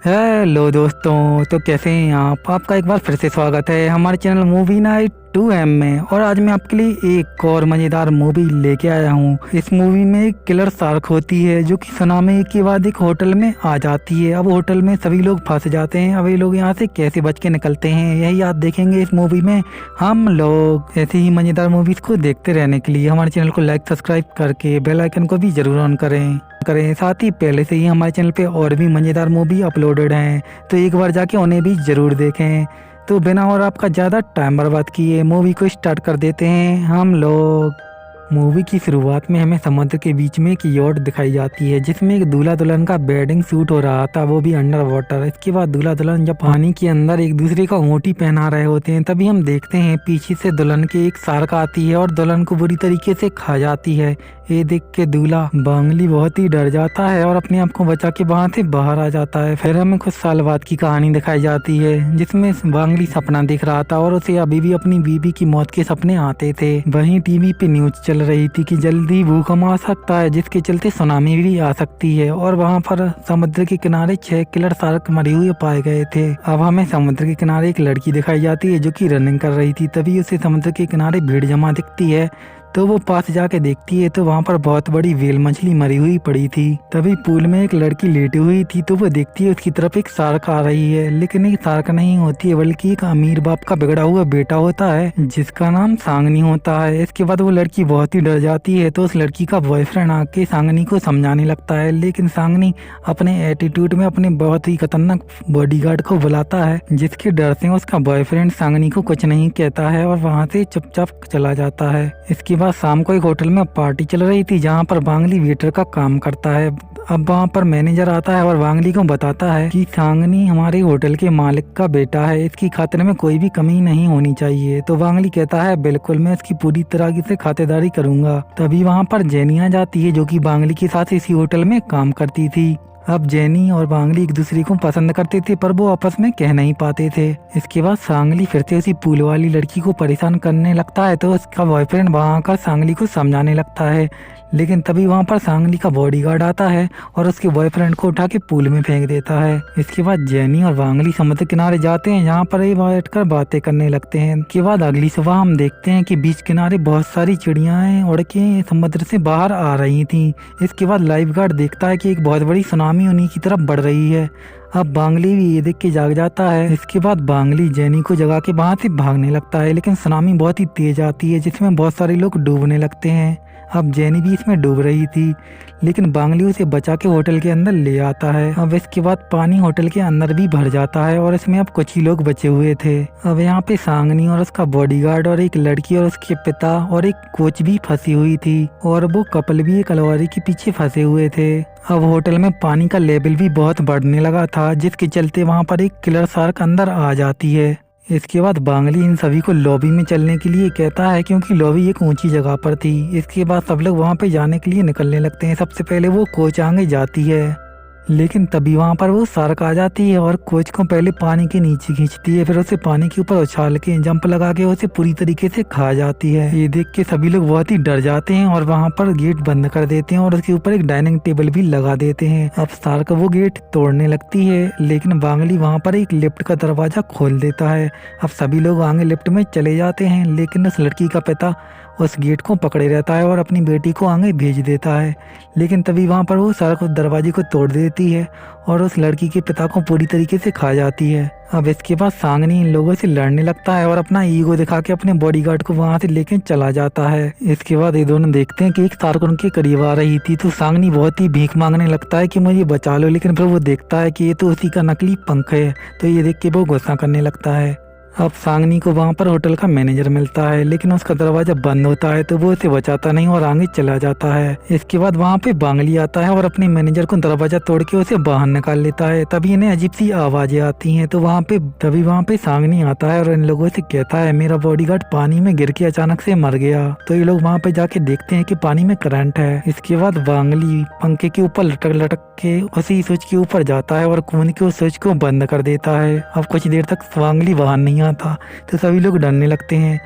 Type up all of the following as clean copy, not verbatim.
Hello दोस्तों, तो कैसे हैं आप? आपका एक बार फिर से स्वागत है हमारे चैनल मूवी नाइट 2M में। और आज मैं आपके लिए एक और मज़ेदार मूवी लेके आया हूँ। इस मूवी में एक किलर शार्क होती है जो कि सुनामी के बाद एक होटल में आ जाती है। अब होटल में सभी लोग फंस जाते हैं। अब ये लोग यहाँ से कैसे बच के निकलते हैं, यही आप देखेंगे इस मूवी में। हम लोग ऐसी ही मज़ेदार मूवीज़ को देखते रहने के लिए हमारे चैनल को लाइक सब्सक्राइब करके बेल आइकन को भी जरूर ऑन करें। साथ ही पहले से ही हमारे चैनल पे और भी मज़ेदार मूवी अपलोडेड हैं, तो एक बार जाके उन्हें भी ज़रूर देखें। तो बिना और आपका ज़्यादा टाइम बर्बाद किए मूवी को स्टार्ट कर देते हैं हम लोग। मूवी की शुरुआत में हमें समुद्र के बीच में एक यॉट दिखाई जाती है जिसमें एक दूल्हा दुल्हन का वेडिंग शूट हो रहा था, वो भी अंडर वाटर। इसके बाद दूल्हा दुल्हन जब पानी के अंदर एक दूसरे का अंगूठी पहना रहे होते हैं, तभी हम देखते हैं पीछे से दुल्हन के एक शार्क आती है और दुल्हन को बुरी तरीके से खा जाती है। ये देख के दूल्हा बांगली बहुत ही डर जाता है और अपने आप को बचा के वहां से बाहर आ जाता है। फिर हमें कुछ साल बाद की कहानी दिखाई जाती है जिसमें बांगली सपना देख रहा था और उसे अभी भी अपनी बीवी की मौत के सपने आते थे। वहीं टीवी पे न्यूज चल रही थी कि जल्दी भूकंप आ सकता है जिसके चलते सुनामी भी आ सकती है। और वहाँ पर समुद्र के किनारे 6 किलर शार्क मरे हुए पाए गए थे। अब हमें समुद्र के किनारे एक लड़की दिखाई जाती है जो कि रनिंग कर रही थी। तभी उसे समुद्र के किनारे भीड़ जमा दिखती है, तो वो पास जाके देखती है तो वहाँ पर बहुत बड़ी व्हेल मछली मरी हुई पड़ी थी। तभी पूल में एक लड़की लेटी हुई थी, तो वो देखती है उसकी तरफ एक शार्क आ रही है, लेकिन एक शार्क नहीं होती है बल्कि एक अमीर बाप का बिगड़ा हुआ बेटा होता है जिसका नाम सांगनी होता है। इसके बाद वो लड़की बहुत ही डर जाती है, तो उस लड़की का बॉयफ्रेंड आके सांगनी को समझाने लगता है, लेकिन सांगनी अपने एटीट्यूड में अपने बहुत ही खतरनाक बॉडीगार्ड को बुलाता है, जिसके डर से उसका बॉयफ्रेंड सांगनी को कुछ नहीं कहता है और वहाँ से चुपचाप चला जाता है। इसके बाद शाम को एक होटल में पार्टी चल रही थी जहाँ पर बांगली वेटर का काम करता है। अब वहाँ पर मैनेजर आता है और बांगली को बताता है कि सांगनी हमारे होटल के मालिक का बेटा है, इसकी खातिर में कोई भी कमी नहीं होनी चाहिए। तो बांगली कहता है बिल्कुल, मैं इसकी पूरी तरह से खातिरदारी करूंगा। तभी वहाँ पर जेनी आ जाती है जो कि बांगली के साथ इसी होटल में काम करती थी। अब जेनी और बांगली एक दूसरे को पसंद करते थे पर वो आपस में कह नहीं पाते थे। इसके बाद सांगली फिर से उसी पूल वाली लड़की को परेशान करने लगता है, तो उसका बॉयफ्रेंड वहाँ आकर सांगली को समझाने लगता है, लेकिन तभी वहाँ पर सांगली का बॉडीगार्ड आता है और उसके बॉयफ्रेंड को उठा के पूल में फेंक देता है। इसके बाद जेनी और बांगली समुद्र किनारे जाते हैं जहाँ पर ये बैठकर बातें करने लगते हैं। इसके बाद अगली सुबह हम देखते हैं कि बीच किनारे बहुत सारी चिड़ियाएं उड़ के समुद्र से बाहर आ रही थी। इसके बाद लाइफ गार्ड देखता है कि एक बहुत बड़ी सुनामी उन्हीं की तरफ बढ़ रही है। अब बांगली भी ये देख के जाग जाता है। इसके बाद बांगली जेनी को जगा के वहाँ से भागने लगता है, लेकिन सुनामी बहुत ही तेज आती है जिसमें बहुत सारे लोग डूबने लगते हैं। अब जेनी भी इसमें डूब रही थी, लेकिन बांगली उसे बचा के होटल के अंदर ले आता है। अब इसके बाद पानी होटल के अंदर भी भर जाता है और इसमें अब कुछ ही लोग बचे हुए थे। अब यहाँ पे सांगनी और उसका बॉडीगार्ड और एक लड़की और उसके पिता और एक कोच भी फंसी हुई थी और वो कपल भी एक अलमारी के पीछे फंसे हुए थे। अब होटल में पानी का लेवल भी बहुत बढ़ने लगा था जिसके चलते वहाँ पर एक किलर शार्क अंदर आ जाती है। इसके बाद बांगली इन सभी को लॉबी में चलने के लिए कहता है क्योंकि लॉबी एक ऊंची जगह पर थी। इसके बाद सब लोग वहाँ पे जाने के लिए निकलने लगते हैं। सबसे पहले वो कोच आगे जाती है, लेकिन तभी वहाँ पर वो शार्क आ जाती है और कोच को पहले पानी के नीचे खींचती है, फिर उसे पानी के ऊपर उछाल के जंप लगा के उसे पूरी तरीके से खा जाती है। ये देख के सभी लोग बहुत ही डर जाते हैं और वहाँ पर गेट बंद कर देते हैं और उसके ऊपर एक डाइनिंग टेबल भी लगा देते हैं। अब शार्क वो गेट तोड़ने लगती है, लेकिन बांगली वहाँ पर एक लिफ्ट का दरवाजा खोल देता है। अब सभी लोग आगे लिफ्ट में चले जाते हैं, लेकिन उस लड़की का पिता उस गेट को पकड़े रहता है और अपनी बेटी को आगे भेज देता है। लेकिन तभी वहाँ पर वो शार्क उस दरवाजे को तोड़ देती है और उस लड़की के पिता को पूरी तरीके से खा जाती है। अब इसके बाद सांगनी इन लोगों से लड़ने लगता है और अपना ईगो दिखा के अपने बॉडीगार्ड को वहाँ से लेके चला जाता है। इसके बाद ये दोनों देखते हैं कि एक शार्क उनके करीब आ रही थी, तो सांगनी बहुत ही भीख मांगने लगता है कि मुझे बचा लो, लेकिन फिर वो देखता है कि ये तो उसी का नकली पंख है, तो ये देख के वो गुस्सा करने लगता है। अब सांगनी को वहाँ पर होटल का मैनेजर मिलता है, लेकिन उसका दरवाजा बंद होता है, तो वो उसे बचाता नहीं और आगे चला जाता है। इसके बाद वहाँ पे बांगली आता है और अपने मैनेजर को दरवाजा तोड़ के उसे बाहर निकाल लेता है। तभी इन्हें अजीब सी आवाजें आती हैं, तो वहाँ पे सांगनी आता है और इन लोगों से कहता है मेरा बॉडीगार्ड पानी में गिर के अचानक से मर गया। तो ये लोग वहाँ पे जाके देखते हैं कि पानी में करंट है। इसके बाद बांगली पंखे के ऊपर लटक लटक के उसी स्विच के ऊपर जाता है और कूद के उस स्विच को बंद कर देता है। अब कुछ देर तक बांगली बाहर नहीं आता, तो सभी लोग डरने लगते हैं।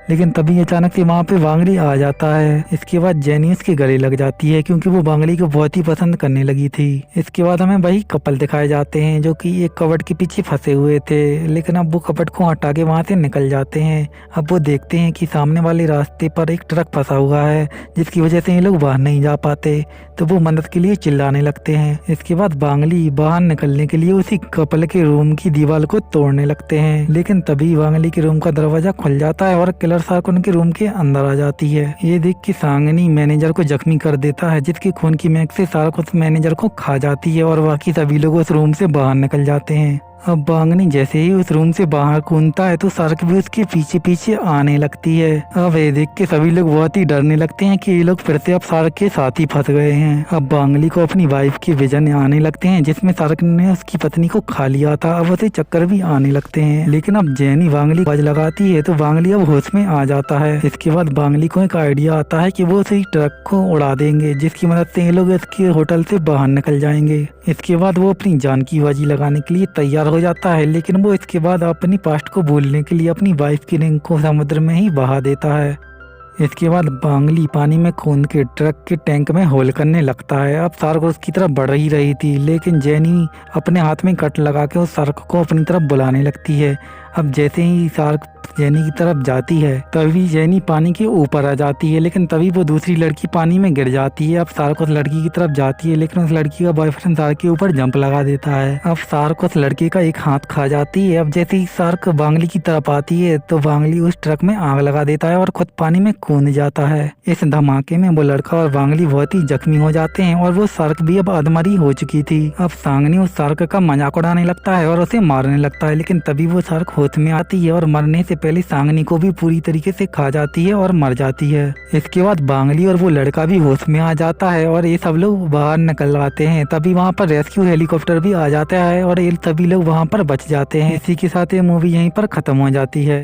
लेकिन तभी अचानक से वहाँ पे बांगली आ जाता है। इसके बाद जेनी उसके गले लग जाती है क्योंकि वो बांगली को बहुत ही पसंद करने लगी थी। इसके बाद हमें वही कपल दिखाए जाते हैं जो कि एक कबर्ड के पीछे फंसे हुए थे, लेकिन अब वो कबर्ड को हटा के वहाँ से निकल जाते हैं। अब वो देखते हैं कि सामने वाले रास्ते पर एक ट्रक फंसा हुआ है जिसकी वजह से ये लोग बाहर नहीं जा पाते, तो वो मदद के लिए चिल्लाने लगते हैं। इसके बाद बांगली बाहर निकलने के लिए उसी कपल के रूम की दीवार को तोड़ने लगते हैं, लेकिन तभी बांगली के रूम का दरवाजा खुल जाता है और किलर शार्क उनके रूम के अंदर आ जाती है। ये देख के सांगनी मैनेजर को जख्मी कर देता है जिसके खून की महक से शार्क उस मैनेजर को खा जाती है और बाकी सभी लोग उस रूम से बाहर निकल जाते हैं। अब बांगनी जैसे ही उस रूम से बाहर कूदता है तो शार्क भी उसके पीछे पीछे आने लगती है। अब ये देख के सभी लोग बहुत ही डरने लगते हैं कि ये लोग फिर से अब शार्क के साथ ही फंस गए हैं। अब बांगली को अपनी वाइफ के विजन आने लगते हैं जिसमें शार्क ने उसकी पत्नी को खा लिया था। अब उसे चक्कर भी आने लगते हैं, लेकिन अब जेनी बांगली आवाज लगाती है तो बांगली अब होश में आ जाता है। इसके बाद बांगली को एक आइडिया आता है कि वो उसी ट्रक को उड़ा देंगे जिसकी मदद से ये लोग इसके होटल से बाहर निकल जाएंगे। इसके बाद वो अपनी जान की बाजी लगाने के लिए तैयार हो जाता है, लेकिन वो इसके बाद अपनी पास्ट को भूलने के लिए अपनी वाइफ की रिंग को समुद्र में ही बहा देता है। इसके बाद बांगली पानी में कूद के ट्रक के टैंक में होल करने लगता है। अब शार्क उसकी तरफ बढ़ ही रही थी, लेकिन जेनी अपने हाथ में कट लगा के उस शार्क को अपनी तरफ बुलाने लगती है। अब जैसे ही शार्क जेनी की तरफ जाती है तभी जेनी पानी के ऊपर आ जाती है, लेकिन तभी वो दूसरी लड़की पानी में गिर जाती है। अब शार्क उस लड़की की तरफ जाती है, लेकिन उस लड़की का बॉयफ्रेंड शार्क के ऊपर जंप लगा देता है। अब शार्क उस लड़के का एक हाथ खा जाती है। अब जैसे ही शार्क बांगली की तरफ आती है तो बांगली उस ट्रक में आग लगा देता है और खुद पानी में कूद जाता है। इस धमाके में वो लड़का और बांगली बहुत ही जख्मी हो जाते हैं और वो शार्क भी अब अधमरी हो चुकी थी। अब सांगनी उस शार्क का मजाक उड़ाने लगता है और उसे मारने लगता है, लेकिन तभी वो शार्क होश में आती है और मरने से पहले सांगनी को भी पूरी तरीके से खा जाती है और मर जाती है। इसके बाद बांगली और वो लड़का भी होश में आ जाता है और ये सब लोग बाहर निकल आते हैं। तभी वहाँ पर रेस्क्यू हेलीकॉप्टर भी आ जाता है और ये सभी लोग वहाँ पर बच जाते हैं। इसी के साथ ये मूवी यहीं पर खत्म हो जाती है।